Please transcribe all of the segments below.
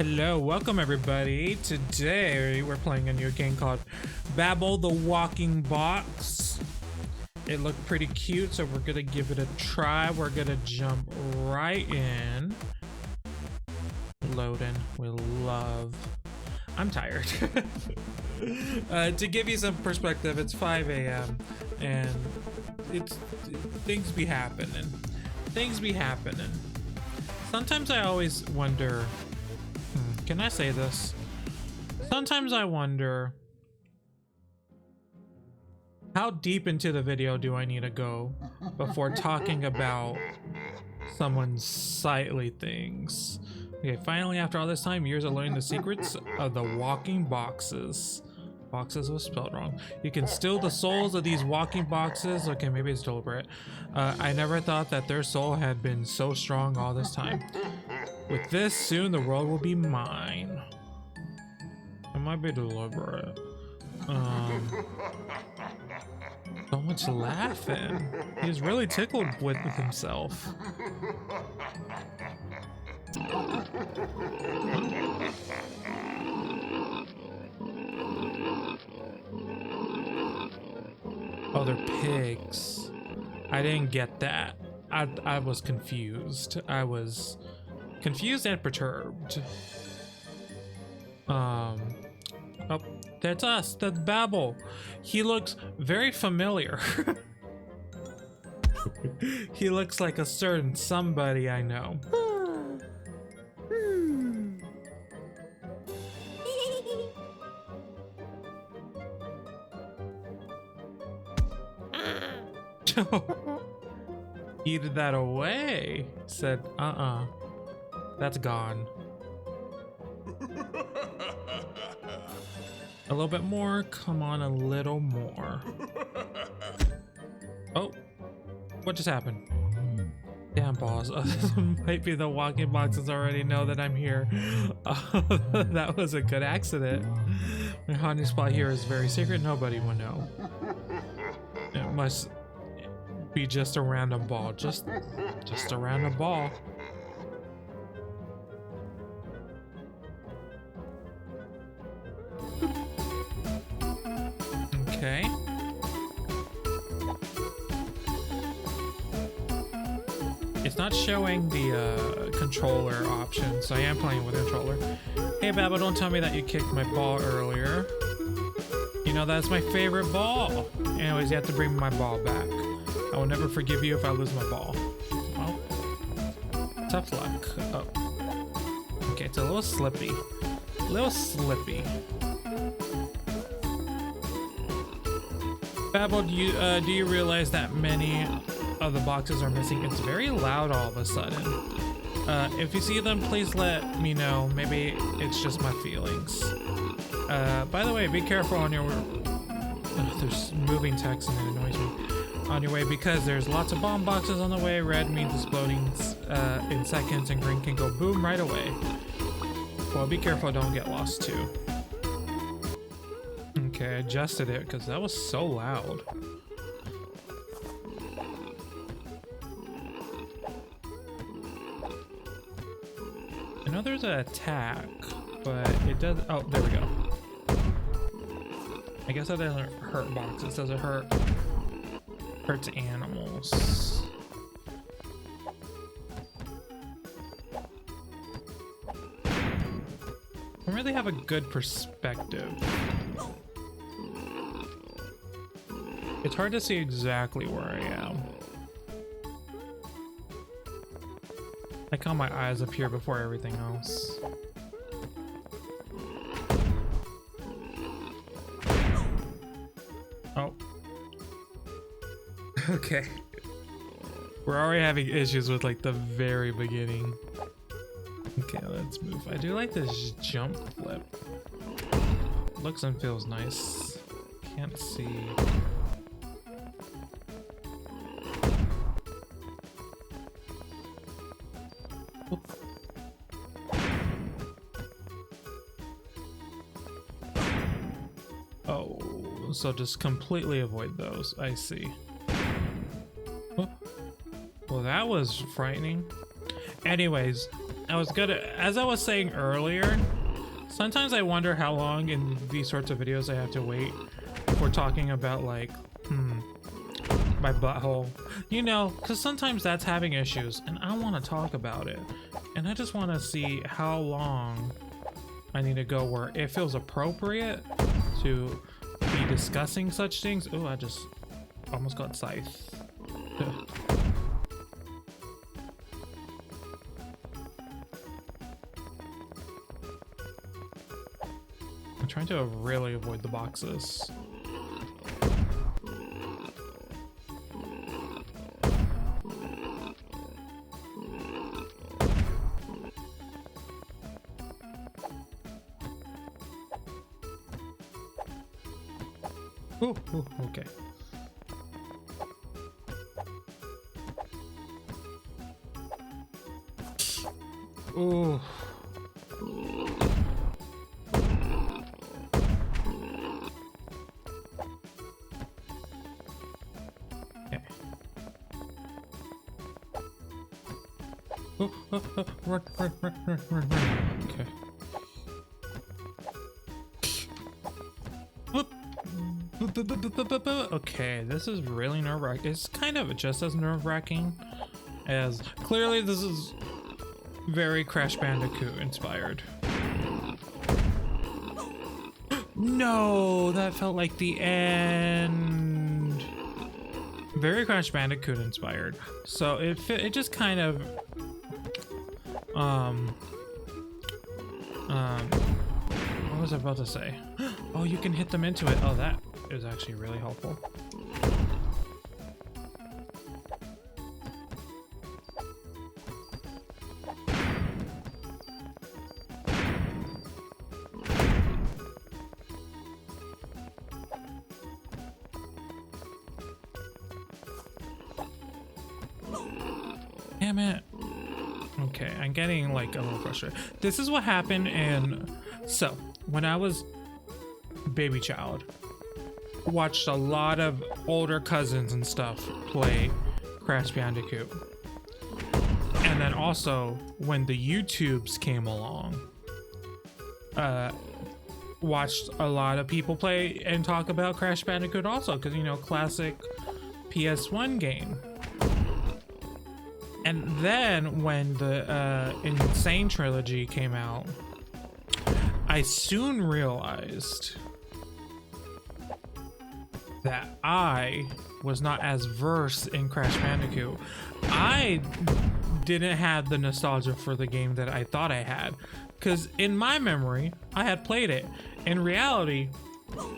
Hello, welcome everybody. Today we're playing a new game called Babol the Walking Box. It looked pretty cute, so we're gonna give it a try. We're gonna jump right in. Loading with love. I'm tired. To give you some perspective, it's 5 a.m. and things be happening. Sometimes I always wonder, can I say this? Sometimes I wonder, how deep into the video do I need to go before talking about someone's sightly things? Okay, finally, after all this time, years of learning the secrets of the walking boxes. Boxes was spelled wrong. You can steal the souls of these walking boxes. Okay, maybe it's deliberate. I never thought that their soul had been so strong all this time. With this, soon the world will be mine. It might be deliberate. So much laughing. He's really tickled with himself. Oh, they're pigs. I didn't get that. I was confused. I was confused and perturbed. Oh, that's us. That's Babol. He looks very familiar. He looks like a certain somebody I know. Eat that away. Said, that's gone. A little bit more. Come on, a little more. Oh, what just happened? Damn balls. Might be the walking boxes already know that I'm here. That was a good accident. My hiding spot here is very secret. Nobody will know. It must be just a random ball. Just a random ball. Okay. It's not showing the controller option, so I am playing with a controller. Hey Babel, don't tell me that you kicked my ball earlier. You know, that's my favorite ball. Anyways, you have to bring my ball back. I will never forgive you if I lose my ball. Well, tough luck. Oh. Okay, it's a little slippy. Babel, do you realize that many of the boxes are missing? It's very loud all of a sudden. If you see them, please let me know. Maybe it's just my feelings. By the way, be careful on your... there's moving text and it annoys me. On your way, because there's lots of bomb boxes on the way. Red means exploding in seconds, and green can go boom right away. Well, be careful, don't get lost too. Okay, I adjusted it because that was so loud. I know there's an attack, but it does. Oh, there we go. I guess that doesn't hurt boxes. Does it hurts animals? I don't really have a good perspective. It's hard to see exactly where I am. I count my eyes up here before everything else. Oh. Okay. We're already having issues with like the very beginning. Okay, let's move. I do like this jump flip. Looks and feels nice. Can't see. Oh, so just completely avoid those. I see. Oh. Well, that was frightening. Anyways, as I was saying earlier, sometimes I wonder how long in these sorts of videos I have to wait before talking about like, my butthole, you know, because sometimes that's having issues and I want to talk about it, and I just want to see how long I need to go where it feels appropriate to be discussing such things. Oh, I just almost got scythed. I'm trying to really avoid the boxes. Ooh, okay. Ooh. Okay. Run. Okay. Okay, this is really nerve-wracking. It's kind of just as nerve-wracking as clearly this is very Crash Bandicoot inspired. No, that felt like the end. Very Crash Bandicoot inspired. So it just kind of what was I about to say? Oh, you can hit them into it. Oh, that is actually really helpful. Damn it. Okay, I'm getting like a little frustrated. This is what happened so when I was baby child, watched a lot of older cousins and stuff play Crash Bandicoot. And then also when the YouTubes came along, watched a lot of people play and talk about Crash Bandicoot also, because, you know, classic PS1 game. And then when the Insane trilogy came out, I soon realized that I was not as versed in Crash Bandicoot. I didn't have the nostalgia for the game that I thought I had, because in my memory, I had played it. In reality,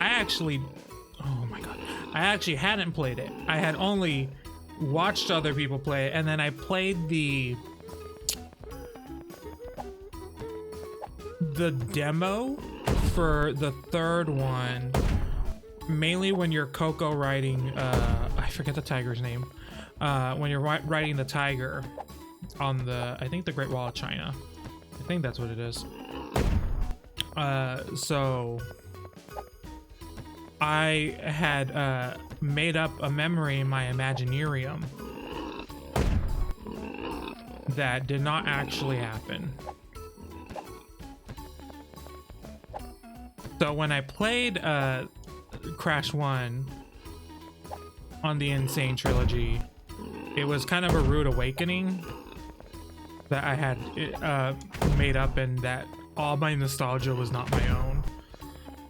I actually hadn't played it. I had only watched other people play it, and then I played the demo for the third one, mainly when you're Coco riding I forget the tiger's name, when you're riding the tiger on I think the Great Wall of China. I think that's what it is. So I had made up a memory in my Imaginarium that did not actually happen. So when I played Crash 1 on the Insane trilogy, it was kind of a rude awakening that I had made up, and that all my nostalgia was not my own.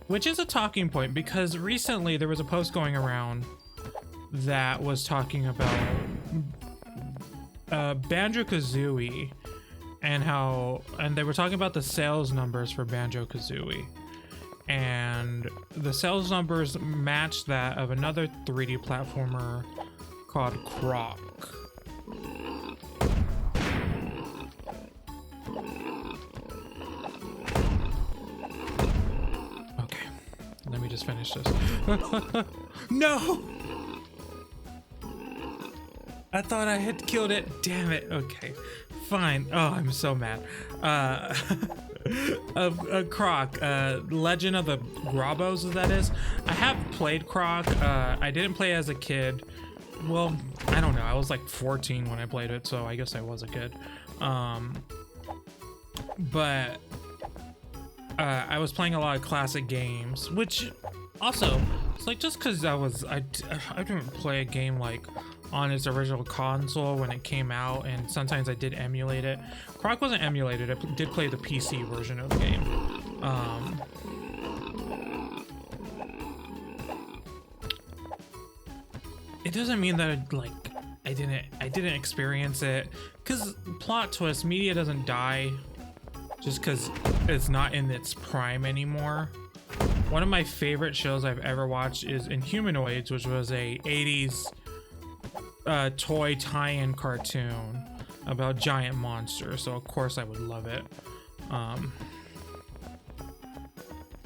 Which is a talking point, because recently there was a post going around that was talking about Banjo-Kazooie and they were talking about the sales numbers for Banjo-Kazooie. And the sales numbers matched that of another 3D platformer called Croc. Okay, let me just finish this. No! I thought I had killed it. Damn it. Okay, fine. Oh, I'm so mad. Croc, Legend of the Grabos, that is. I have played Croc. I didn't play as a kid. Well, I don't know. I was like 14 when I played it, so I guess I was a kid. but I was playing a lot of classic games, which also it's like just because I didn't play a game like on its original console when it came out, and sometimes I did emulate it. Croc wasn't emulated. I did play the PC version of the game. It doesn't mean that I didn't experience it, because plot twist, media doesn't die just because it's not in its prime anymore. One of my favorite shows I've ever watched is Inhumanoids, which was a 80s toy tie-in cartoon about giant monsters, so of course I would love it.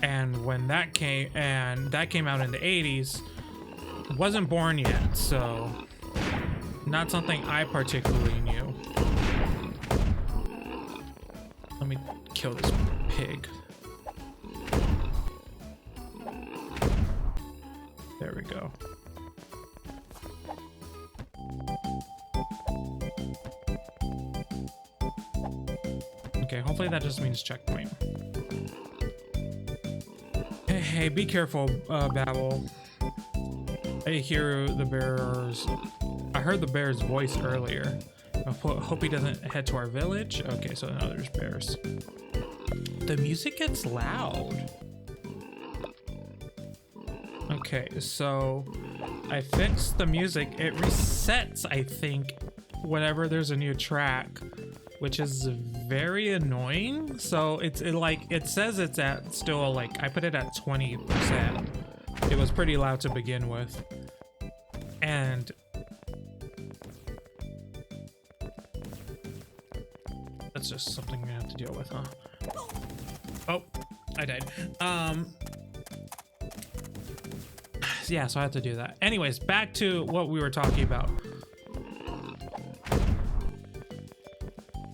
And when that came out in the 80s, wasn't born yet, so not something I particularly knew. Let me kill this pig. There we go. Okay, hopefully that just means checkpoint. Hey, be careful, Babol. I hear the bear's... I heard the bear's voice earlier. I hope he doesn't head to our village. Okay, so now there's bears. The music gets loud. Okay, so I fixed the music. It resets, I think, whenever there's a new track, which is very annoying. So it says it's at still like, I put it at 20%. It was pretty loud to begin with. And that's just something we have to deal with, huh? Oh, I died. Yeah, so I have to do that. Anyways, back to what we were talking about.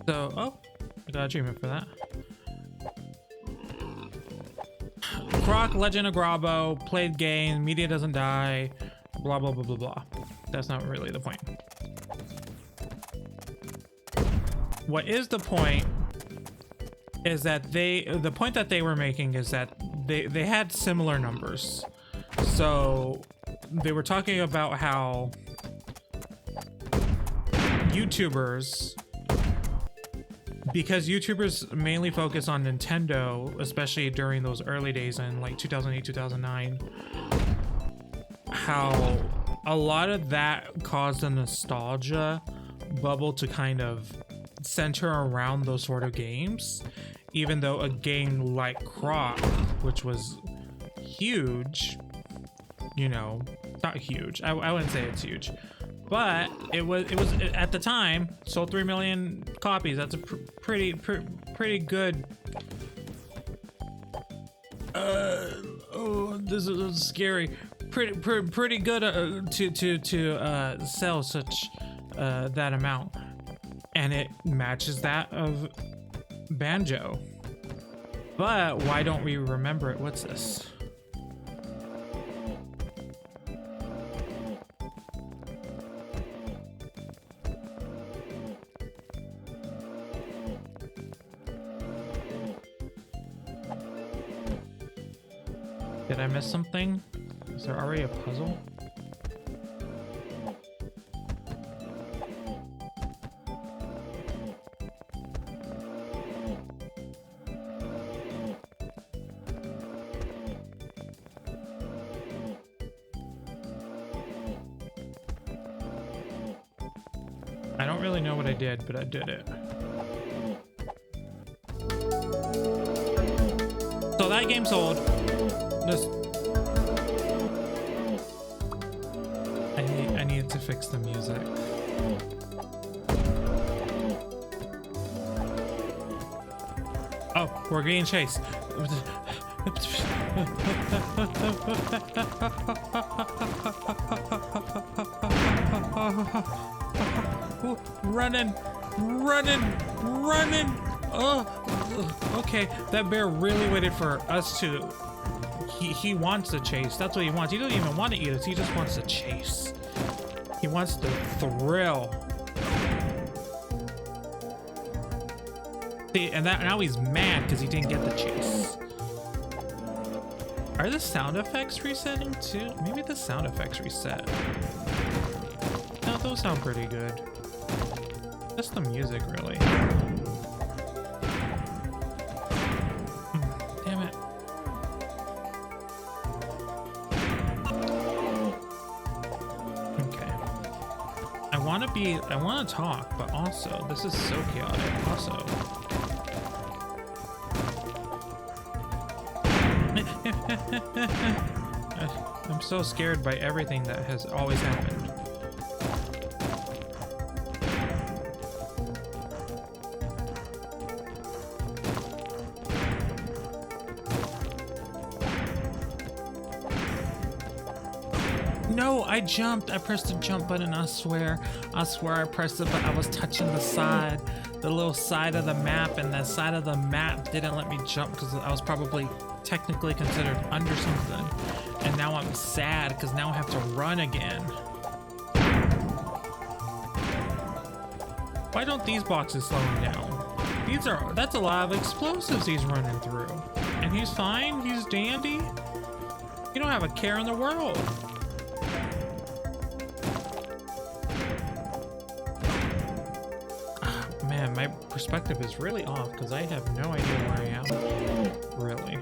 So, oh, I got achievement for that. Croc, Legend of Grabo, played game, media doesn't die, blah, blah, blah, blah, blah. That's not really the point. What is the point is that the point that they were making is that they had similar numbers. So they were talking about how YouTubers, because YouTubers mainly focus on Nintendo, especially during those early days in like 2008, 2009, how a lot of that caused a nostalgia bubble to kind of center around those sort of games, even though a game like Croc, which was huge, you know, not huge, I wouldn't say it's huge, but it was at the time sold 3 million copies. That's a pretty good. Oh, this is scary. Pretty good to sell such that amount, and it matches that of Banjo. But why don't we remember it? What's this? Did I miss something? Is there already a puzzle? I don't really know what I did, but I did it. So that game sold. I need to fix the music. Oh, we're getting chased. Running. Oh, okay. That bear really waited for us to. He wants to chase. That's what he wants. He doesn't even want to eat us. He just wants to chase. He wants the thrill. See, and that now he's mad because he didn't get the chase. Are the sound effects resetting too? Maybe the sound effects reset. No, those sound pretty good. Just the music, really. Damn it. Okay. I want to talk, but also, this is so chaotic. Also. I'm so scared by everything that has always happened. No, I jumped. I pressed the jump button. I swear I pressed it, but I was touching the side, the little side of the map, and that side of the map didn't let me jump because I was probably technically considered under something. And now I'm sad because now I have to run again. Why don't these boxes slow him down? That's a lot of explosives he's running through. And he's fine, he's dandy. You don't have a care in the world. Man, my perspective is really off because I have no idea where I am. Really.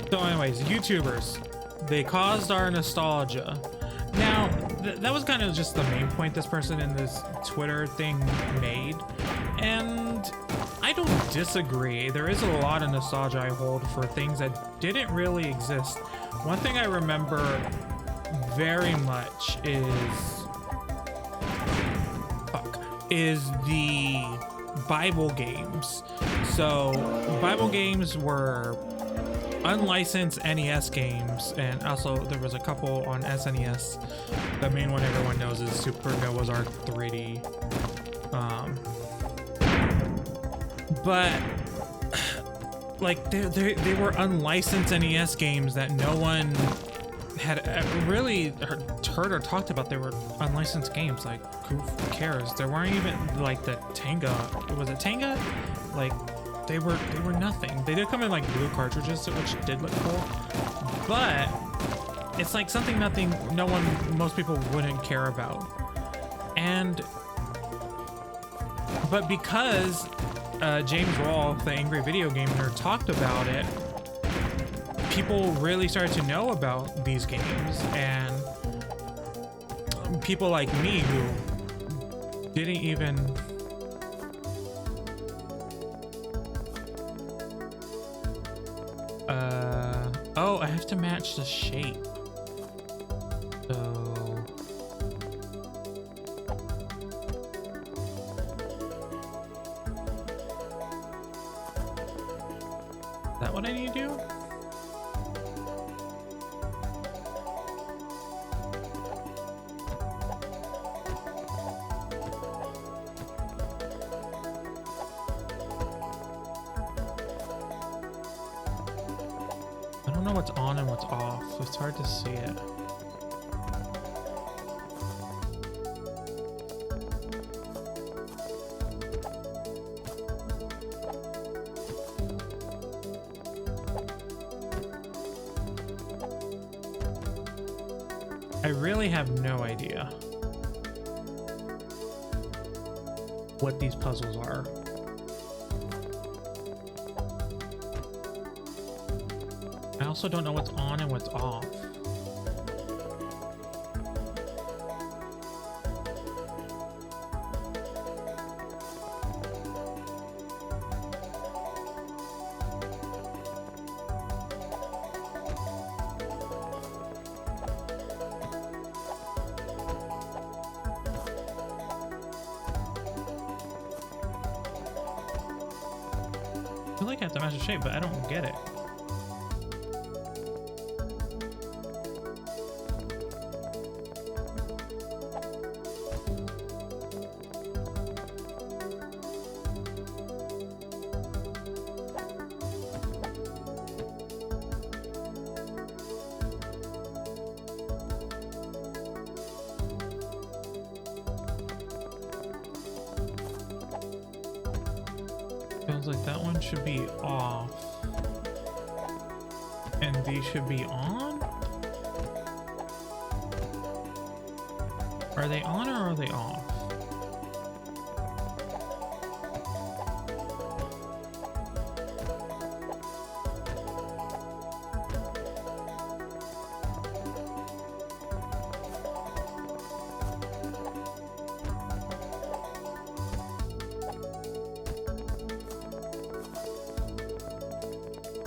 So anyways, YouTubers, they caused our nostalgia. Now, that was kind of just the main point this person in this Twitter thing made. And I don't disagree. There is a lot of nostalgia I hold for things that didn't really exist. One thing I remember very much is the Bible games. So Bible games were unlicensed NES games, and also there was a couple on SNES. The main one everyone knows is Super Noah's Ark 3D. But like they were unlicensed NES games that no one had really heard or talked about. They were unlicensed games. Like, who cares? There weren't even like the Tenga. Was it Tenga? Like, they were nothing. They did come in like blue cartridges, which did look cool, but it's like something most people wouldn't care about. But because James Rolfe, the Angry Video Game Nerd, talked about it, people really started to know about these games, and people like me who didn't even oh, I have to match the shape. So is that what I need to do? I don't know what's on and what's off. It's hard to see it. I really have no idea what these puzzles are. I also don't know what's on and what's off. I feel like I have to match the shape, but I don't get it. Feels like that one should be off. And these should be on? Are they on or are they off?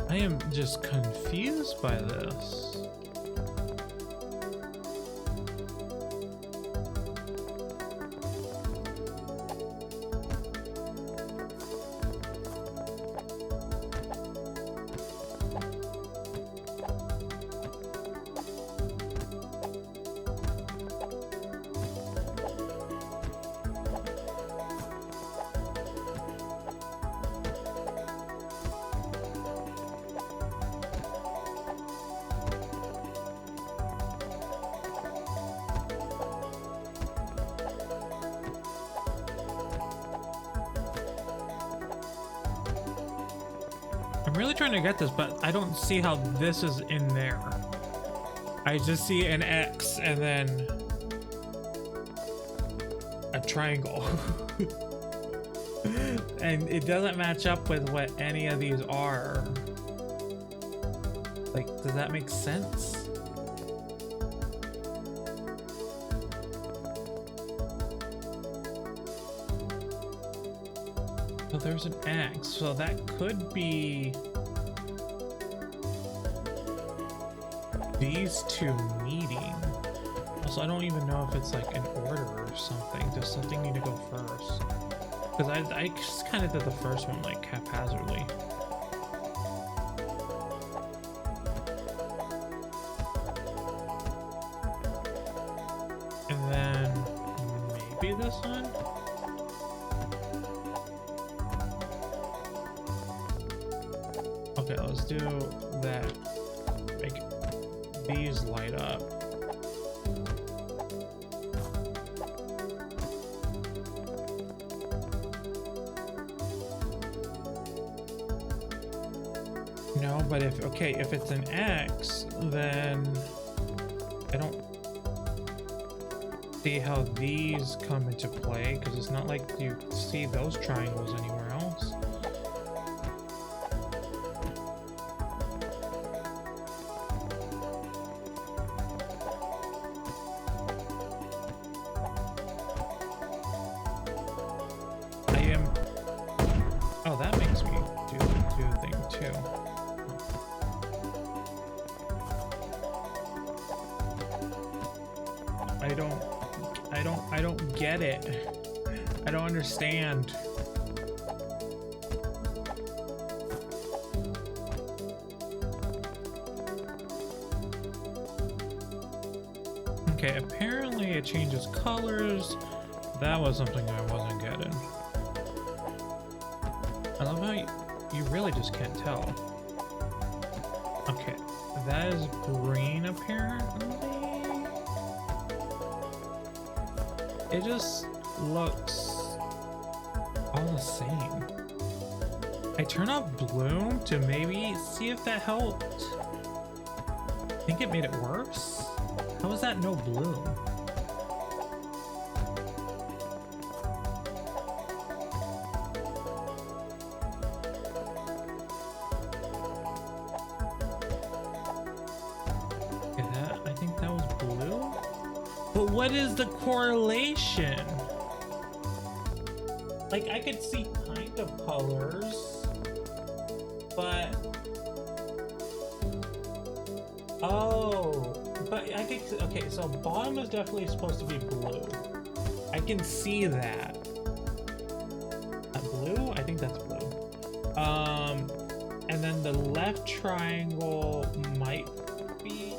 I am just confused by this. I'm really trying to get this, but I don't see how this is in there. I just see an X and then a triangle. And it doesn't match up with what any of these are. Like, does that make sense? So there's an X, so that could be these two meeting. Also, I don't even know if it's like in order or something. Does something need to go first? Because I just kind of did the first one like haphazardly. And then maybe this one? Okay, let's do that. Make these light up. No, but if it's an X, then I don't see how these come into play, because it's not like you see those triangles anywhere else. Oh, that makes me do a thing too. I don't get it. I don't understand. Okay, apparently it changes colors. That was something I wasn't getting. I love how you really just can't tell. Okay, that is green apparently. It just looks all the same. I turn off bloom to maybe see if that helped. I think it made it worse. How is that no bloom? I think that was blue. But what is the correlation? Like, I could see kind of colors, but but I think, okay, so bottom is definitely supposed to be blue. I can see that. Blue? I think that's blue. And then the left triangle might be,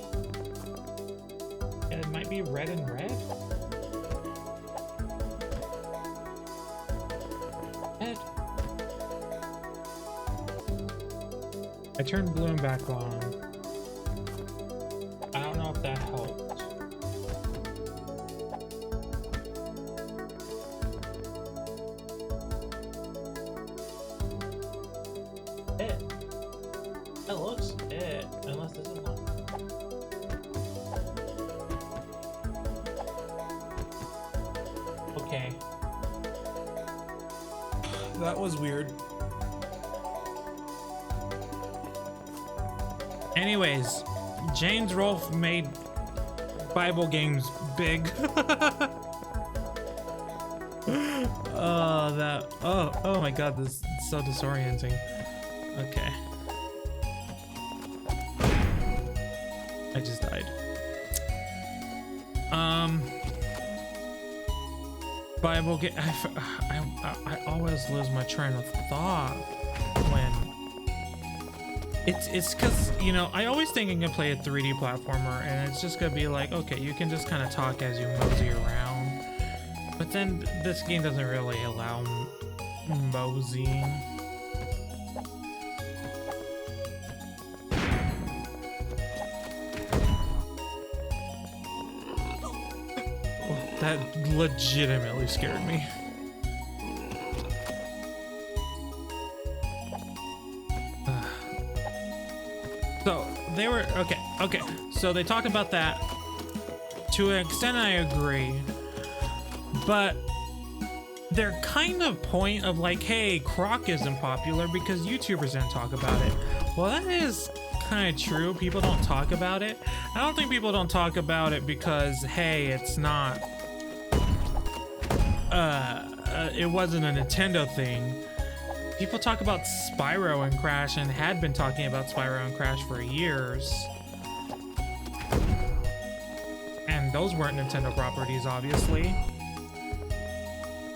it might be red and red. Red. I turned bloom back on. I don't know if that helped. it. That looks it, unless this is not. Okay. That was weird. Anyways, James Rolfe made Bible games big. Oh my god, this is so disorienting. Okay. I just died. Bible game. I always lose my train of thought when it's because, you know, I always think I can play a 3D platformer and it's just gonna be like, okay, you can just kind of talk as you mosey around, but then this game doesn't really allow moseying. That legitimately scared me. So they were okay. So they talked about that. To an extent, I agree, but their kind of point of like, hey, Croc isn't popular because YouTubers didn't talk about it. Well, that is kind of true. People don't talk about it. I don't think people don't talk about it because, hey, it's not. It wasn't a Nintendo thing. People talk about Spyro and Crash and had been talking about Spyro and Crash for years. And those weren't Nintendo properties, obviously.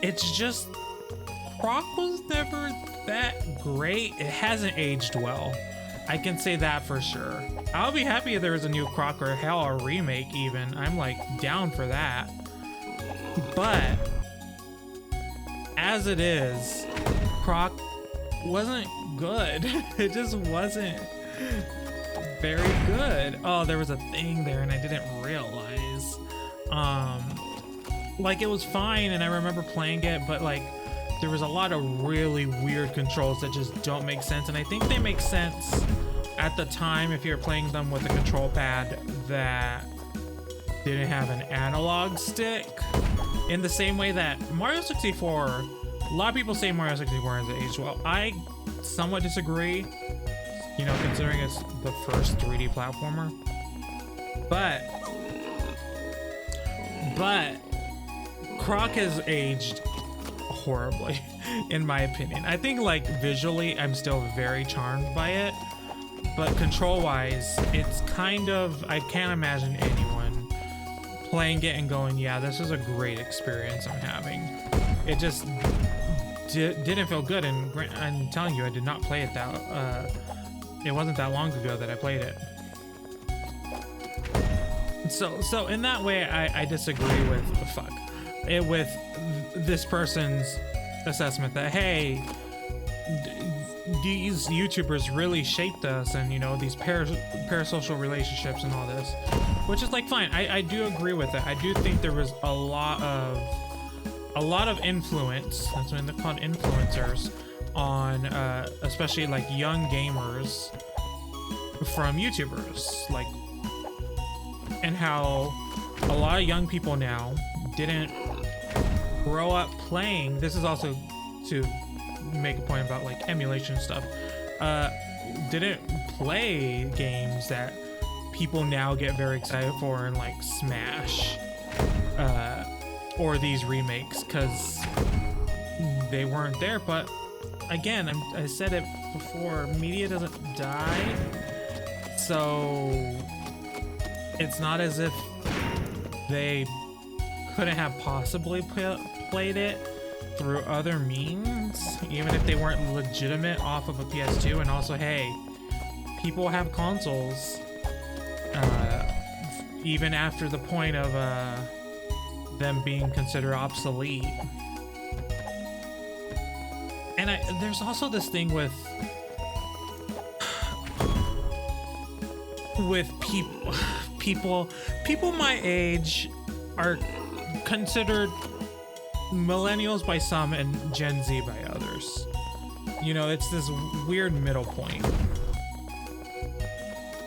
It's just, Croc was never that great. It hasn't aged well. I can say that for sure. I'll be happy if there was a new Croc, or hell, a remake even. I'm like down for that. But as it is, Croc wasn't good. It just wasn't very good. Oh, there was a thing there and I didn't realize. Like, it was fine and I remember playing it, but like there was a lot of really weird controls that just don't make sense, and I think they make sense at the time if you're playing them with a control pad that didn't have an analog stick. In the same way that Mario 64, a lot of people say Mario 64 has aged well. I somewhat disagree, you know, considering it's the first 3D platformer. But Croc has aged horribly, in my opinion. I think, like, visually, I'm still very charmed by it, but control-wise, it's kind of, I can't imagine anyone playing it and going, yeah, this is a great experience I'm having. It just didn't feel good, and I'm telling you, I did not play it that, it wasn't that long ago that I played it. So in that way, I disagree with, with this person's assessment that, hey, these YouTubers really shaped us, and, you know, these parasocial relationships and all this, which is like fine. I do agree with it. I do think there was a lot of influence. That's when they're called influencers on, especially like young gamers from YouTubers, like, and how a lot of young people now didn't grow up playing. This is also to make a point about like emulation stuff. Didn't play games that people now get very excited for and like Smash or these remakes, because they weren't there. But again, I said it before, media doesn't die, so it's not as if they couldn't have possibly played it through other means, even if they weren't legitimate off of a PS2. And also, hey, people have consoles even after the point of them being considered obsolete. And there's also this thing with people my age are considered millennials by some and Gen Z by others. You know, it's this weird middle point.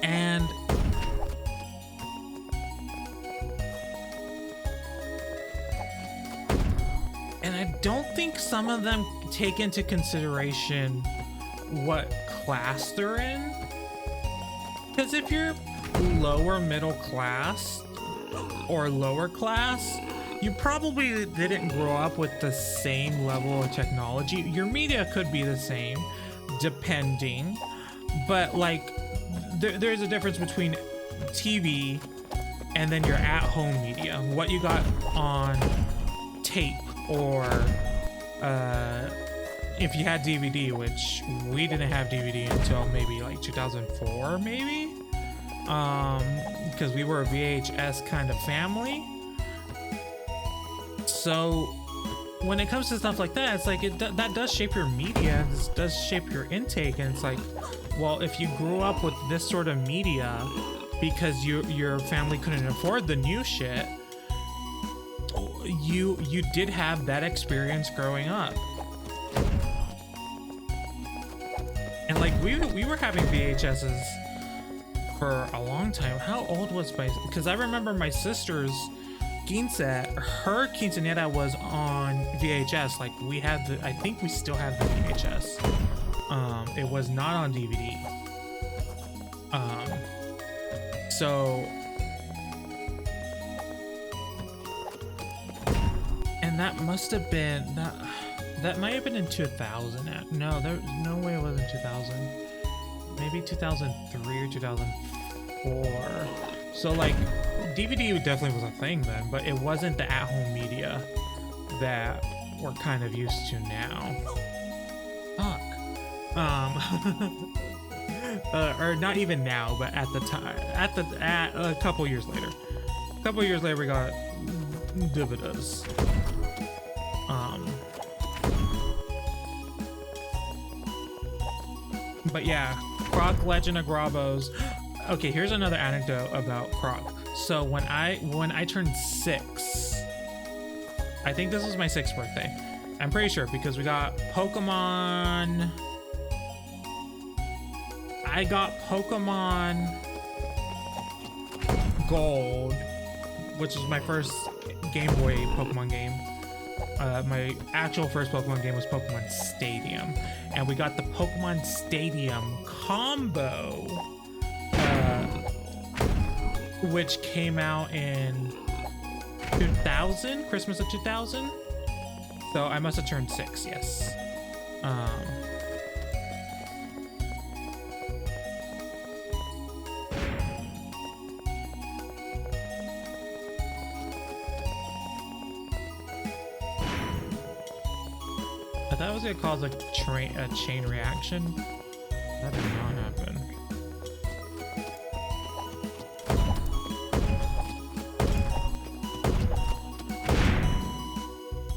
And I don't think some of them take into consideration what class they're in. Because if you're lower middle class or lower class, you probably didn't grow up with the same level of technology. Your media could be the same, depending, but like there's a difference between TV and then your at-home media, what you got on tape, or if you had DVD, which we didn't have DVD until maybe like 2004, maybe, because we were a VHS kind of family. So when it comes to stuff like that, it's like that does shape your media, this does shape your intake. And it's like, well, if you grew up with this sort of media because your family couldn't afford the new shit, you did have that experience growing up. And like we were having VHSs for a long time. How old was my, because I remember my sister's her quinceañera was on VHS. Like we had the, I think we still have the VHS. It was not on DVD. So, and that must have been that might have been in 2000. No, there's no way it wasn't 2000. Maybe 2003 or 2004. So like DVD definitely was a thing then, but it wasn't the at-home media that we're kind of used to now. Fuck. Or not even now, but at the time, at a couple years later. A couple years later, we got DVDs. But yeah, Croc Legend of Grabos. Okay, here's another anecdote about Croc. So when I turned 6, I think this was my 6th birthday. I'm pretty sure because we got Pokemon. I got Pokemon Gold, which is my first Game Boy Pokemon game. My actual first Pokemon game was Pokemon Stadium, and we got the Pokemon Stadium combo, which came out in 2000, Christmas of 2000. So I must have turned 6, yes. I thought it was gonna cause a chain reaction. That did not happen.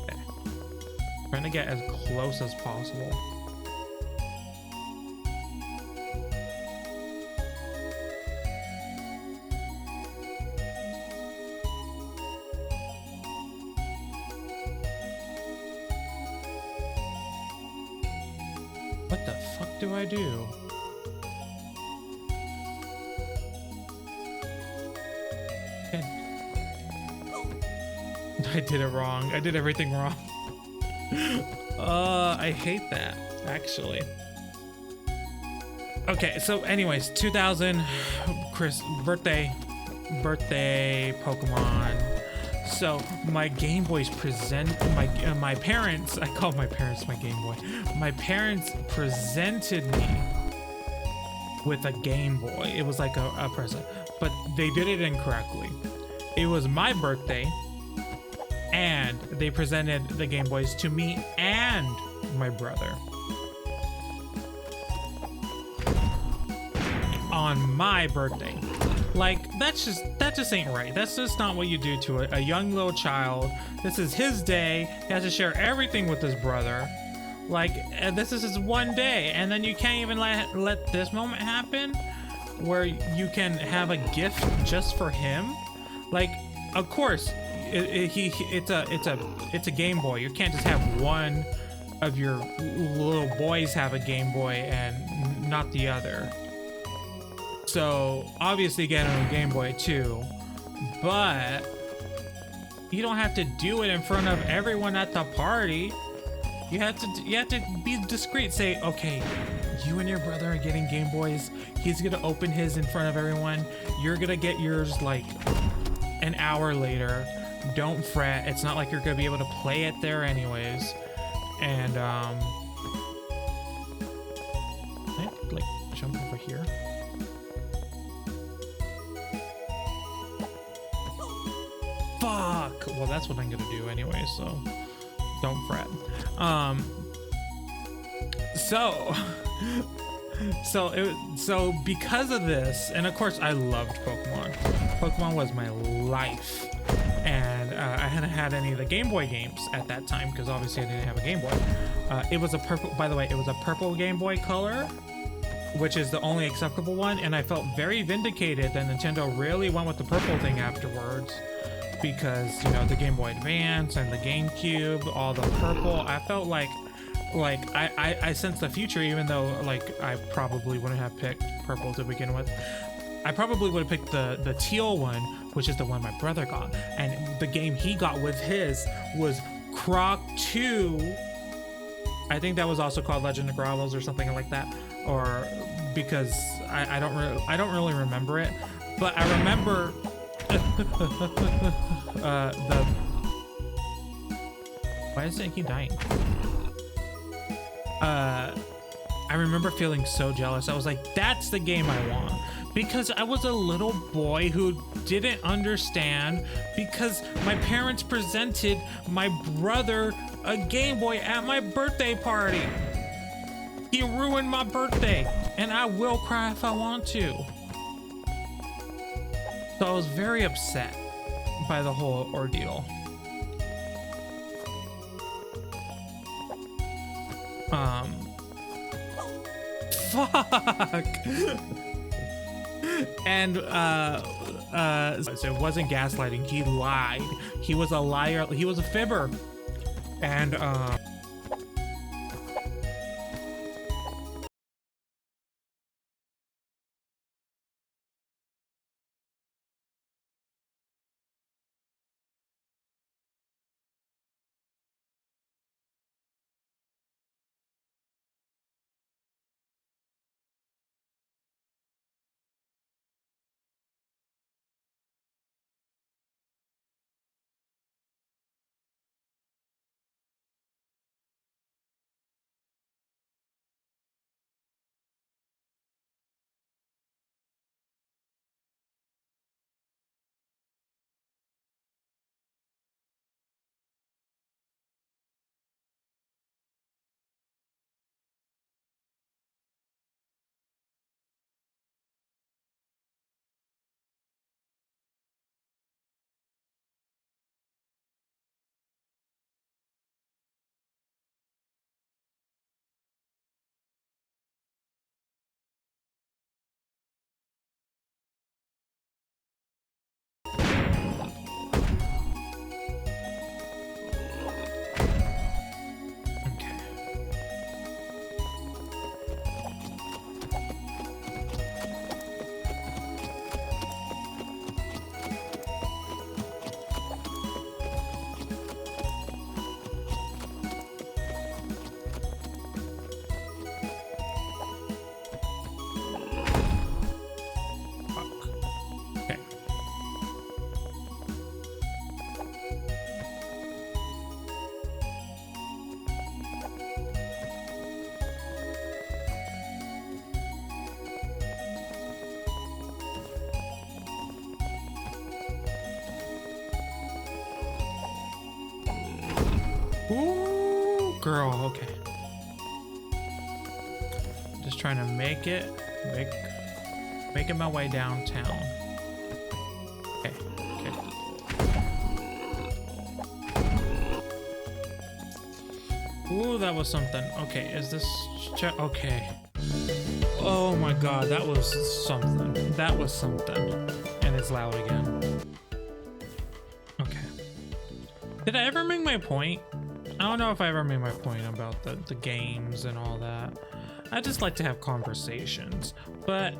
Okay. Trying to get as close as possible. What the fuck do I do? I did it wrong. I did everything wrong. I hate that, actually. Okay, so anyways, 2000, birthday Pokemon. So my Game Boys my parents, I called my parents my Game Boy. My parents presented me with a Game Boy. It was like a present, but they did it incorrectly. It was my birthday, and they presented the Game Boys to me and my brother on my birthday. Like, that just ain't right. That's just not what you do to a young little child. This is his day. He has to share everything with his brother. Like, this is his one day, and then you can't even let this moment happen where you can have a gift just for him. Like, of course, it's a Game Boy. You can't just have one of your little boys have a Game Boy and not the other. So obviously get him a Game Boy too, but you don't have to do it in front of everyone at the party. You have to be discreet. Say, okay, you and your brother are getting Game Boys. He's gonna open his in front of everyone. You're gonna get yours like an hour later. Don't fret. It's not like you're gonna be able to play it there anyways. And can I like jump over here? Fuck. Well, that's what I'm gonna do anyway, so don't fret. So because of this, and of course I loved Pokemon. Pokemon was my life, and I hadn't had any of the Game Boy games at that time because obviously I didn't have a Game Boy. It was a purple, by the way, it was a purple Game Boy Color, which is the only acceptable one, and I felt very vindicated that Nintendo really went with the purple thing afterwards, because you know the Game Boy Advance and the GameCube, all the purple. I felt like I sensed the future, even though like I probably wouldn't have picked purple to begin with. I probably would have picked the teal one, which is the one my brother got, and the game he got with his was Croc 2. I think that was also called Legend of Gravels or something like that, or because I don't really remember it, but I remember why is it keep dying? I remember feeling so jealous. I was like, that's the game I want, because I was a little boy who didn't understand, because my parents presented my brother a Game Boy at my birthday party. He ruined my birthday, and I will cry if I want to. So I was very upset by the whole ordeal. Fuck. And so it wasn't gaslighting. He lied. He was a liar. He was a fibber. And ooh, girl, okay. Just trying to making my way downtown. Okay, okay. Ooh, that was something. Okay, is this okay? Oh my god, that was something. That was something. And it's loud again. Okay. Did I ever make my point? I don't know if I ever made my point about the games and all that. I just like to have conversations, but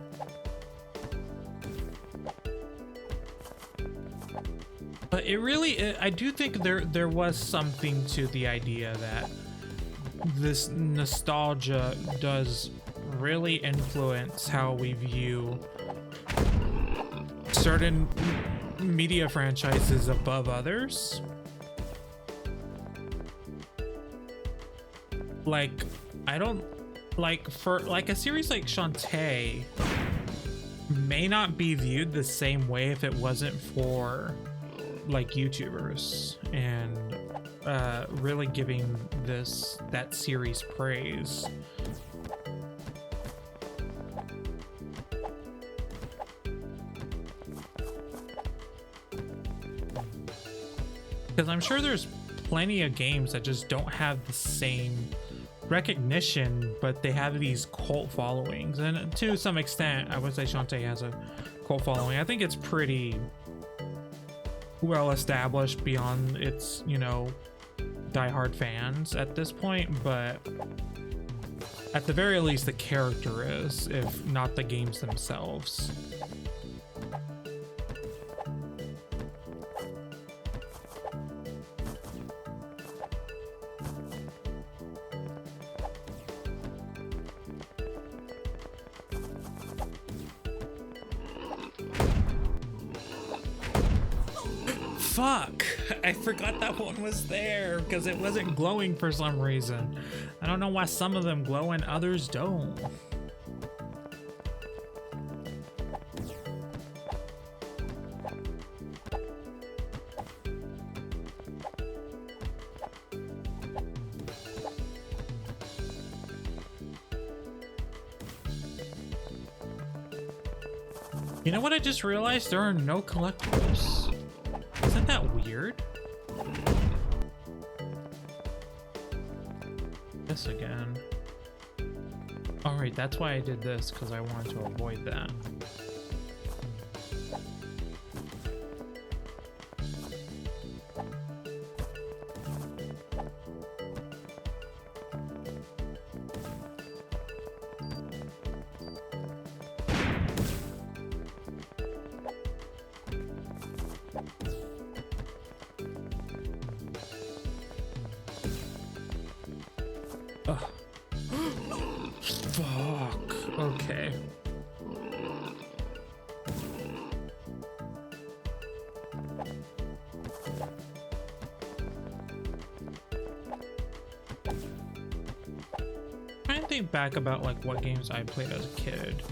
it really, I do think there was something to the idea that this nostalgia does really influence how we view certain media franchises above others. Like, I don't like, for like a series like Shantae may not be viewed the same way if it wasn't for like YouTubers and really giving that series praise. Because I'm sure there's plenty of games that just don't have the same recognition, but they have these cult followings, and to some extent I would say Shantae has a cult following. I think it's pretty well established beyond its, you know, diehard fans at this point, but at the very least the character is, if not the games themselves. Fuck, I forgot that one was there because it wasn't glowing for some reason. I don't know why some of them glow and others don't. You know what I just realized? There are no collectibles. Isn't that weird? This again. All right, that's why I did this, because I wanted to avoid that. Fuck. Okay. Trying to think back about like what games I played as a kid.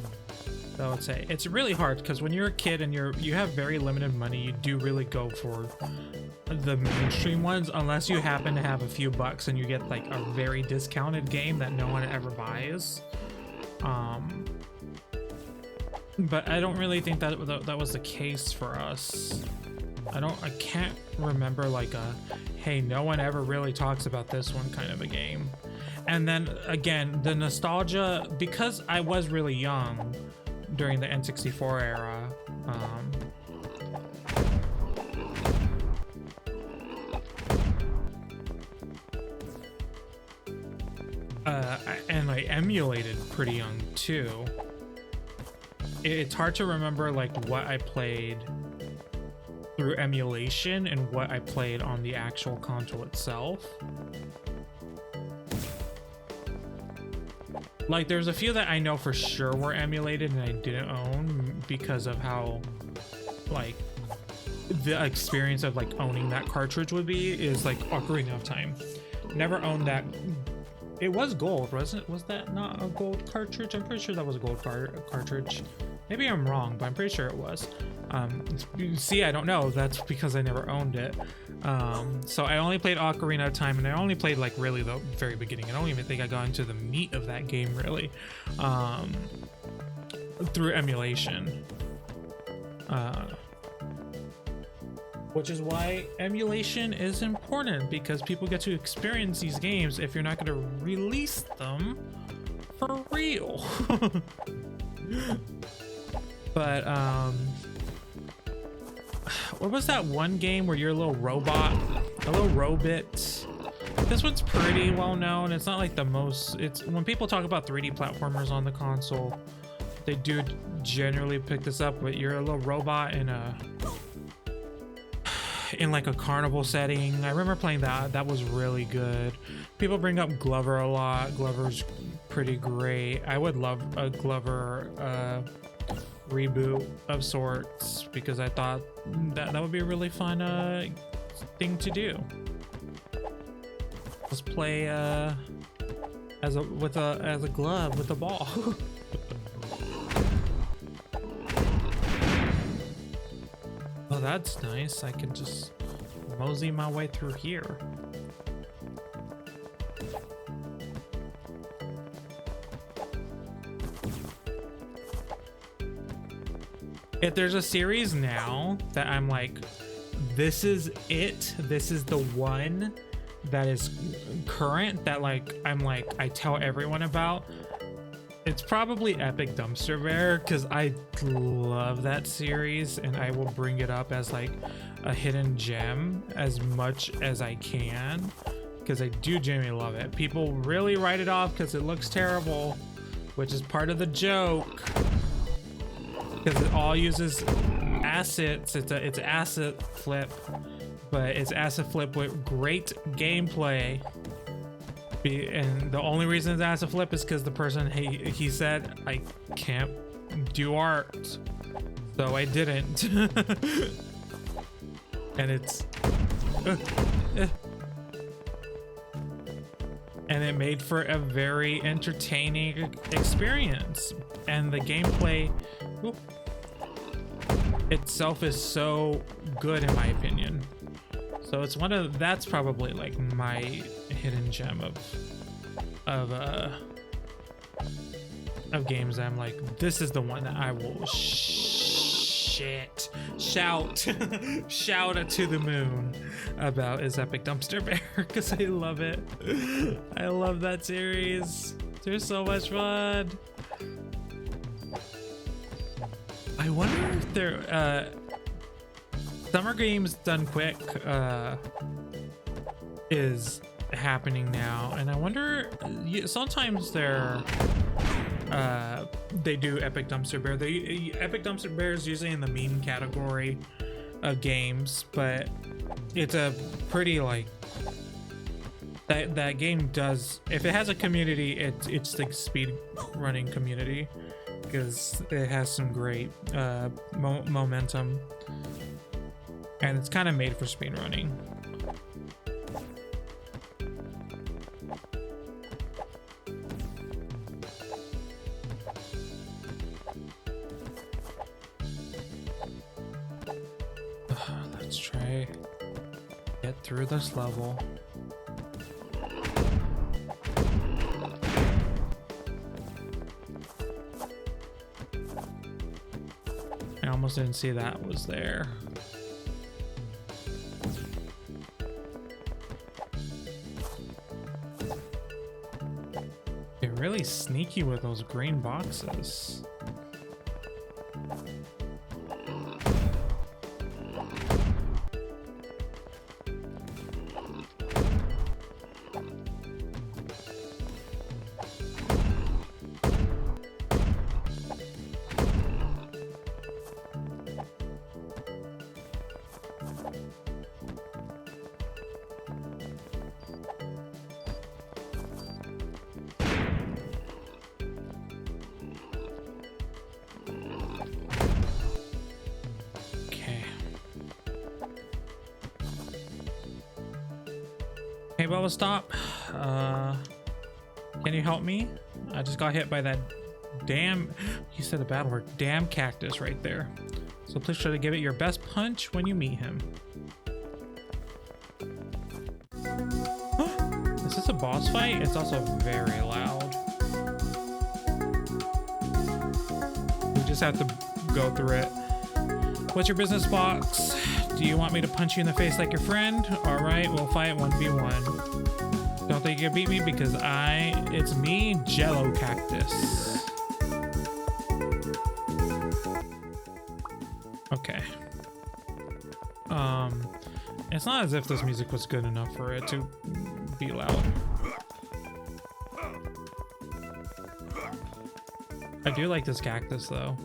I would say it's really hard because when you're a kid and you have very limited money, you do really go for the mainstream ones, unless you happen to have a few bucks and you get like a very discounted game that no one ever buys. But I don't really think that was the case for us. I can't remember like a, hey, no one ever really talks about this one kind of a game. And then again, the nostalgia, because I was really young during the N64 era, and I emulated pretty young too. It's hard to remember like what I played through emulation and what I played on the actual console itself. Like there's a few that I know for sure were emulated and I didn't own because of how like the experience of like owning that cartridge would be, is like Ocarina of Time. Never owned that. It was gold, wasn't it? Was that not a gold cartridge? I'm pretty sure that was a gold cartridge. Maybe I'm wrong, but I'm pretty sure it was. See, I don't know. That's because I never owned it. So I only played Ocarina of Time, and I only played like really the very beginning. I don't even think I got into the meat of that game really, through emulation. Which is why emulation is important, because people get to experience these games if you're not going to release them for real. But what was that one game where you're a little robot, a little robot, This one's pretty well known. It's not like the most, it's when people talk about 3D platformers on the console, they do generally pick this up, but you're a little robot in like a carnival setting. I remember playing that. That was really good. People bring up Glover a lot. Glover's pretty great. I would love a Glover reboot of sorts, because I thought that would be a really fun thing to do. Let's play as a glove with a ball. Oh, that's nice. I can just mosey my way through here. If there's a series now that I'm like, this is it, this is the one that is current, that like I'm like I tell everyone about, it's probably Epic Dumpster Bear, because I love that series and I will bring it up as like a hidden gem as much as I can, because I do genuinely love it. People really write it off because it looks terrible, which is part of the joke, because it all uses assets. It's asset flip, but it's asset flip with great gameplay. And the only reason it's asset flip is because the person he said, I can't do art, so I didn't. And it's and it made for a very entertaining experience, and the gameplay itself is so good in my opinion. So it's that's probably like my hidden gem of games that I'm like, this is the one that I will shout shout it to the moon about, is Epic Dumpster Bear, because I love it. I love that series. They're so much fun. I wonder if they're Summer Games Done Quick is happening now, and I wonder, sometimes they do Epic Dumpster Bear. Epic Dumpster Bear is usually in the meme category of games, but it's a pretty like that game does, if it has a community, it's the speed running community, because it has some great momentum. And it's kind of made for speedrunning. Let's try get through this level. I almost didn't see that was there. Really sneaky with those green boxes. Hey, Babol, stop. Can you help me? I just got hit by that damn, you said the bad word, damn cactus right there. So please try to give it your best punch when you meet him. Is this a boss fight? It's also very loud. We just have to go through it. What's your business box? Do you want me to punch you in the face like your friend? All right, we'll fight 1v1. Don't think you can beat me because it's me, Jello Cactus. Okay. It's not as if this music was good enough for it to be loud. I do like this cactus though.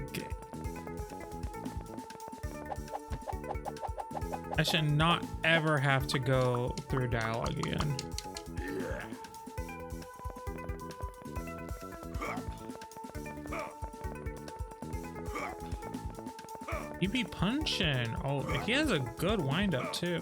Okay. I should not ever have to go through dialogue again. He be punching. Oh, he has a good wind up too.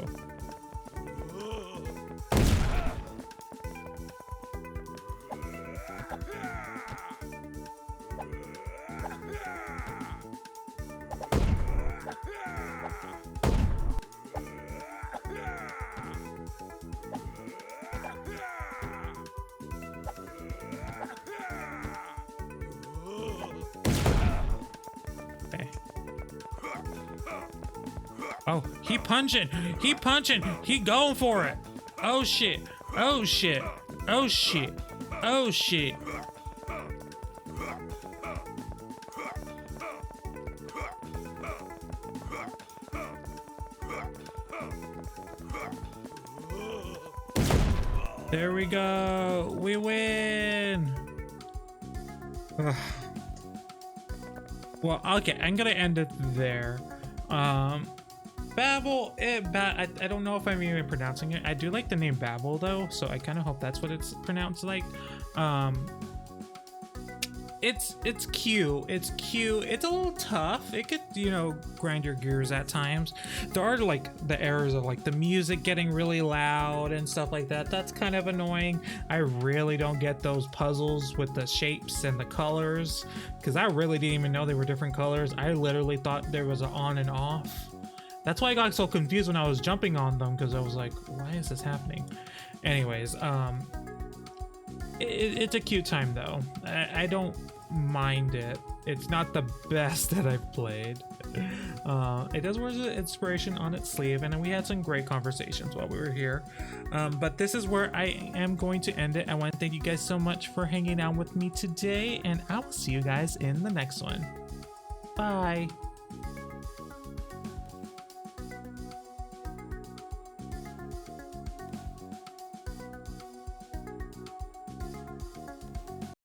Oh, he punching. He punching. He going for it. Oh shit. Oh shit. Oh shit. Oh shit. There we go. We win. Ugh. Well, okay, I'm gonna end it there. Babol, I don't know if I'm even pronouncing it. I do like the name Babol though, so I kind of hope that's what it's pronounced like. It's cute. It's cute. It's a little tough. It could, you know, grind your gears at times. There are like the errors of like the music getting really loud and stuff like that. That's kind of annoying. I really don't get those puzzles with the shapes and the colors because I really didn't even know they were different colors. I literally thought there was an on and off. That's why I got so confused when I was jumping on them because I was like, why is this happening? Anyways, it's a cute time though. I don't mind it. It's not the best that I've played. It does wear the inspiration on its sleeve, and we had some great conversations while we were here. But this is where I am going to end it. I want to thank you guys so much for hanging out with me today, and I will see you guys in the next one. Bye.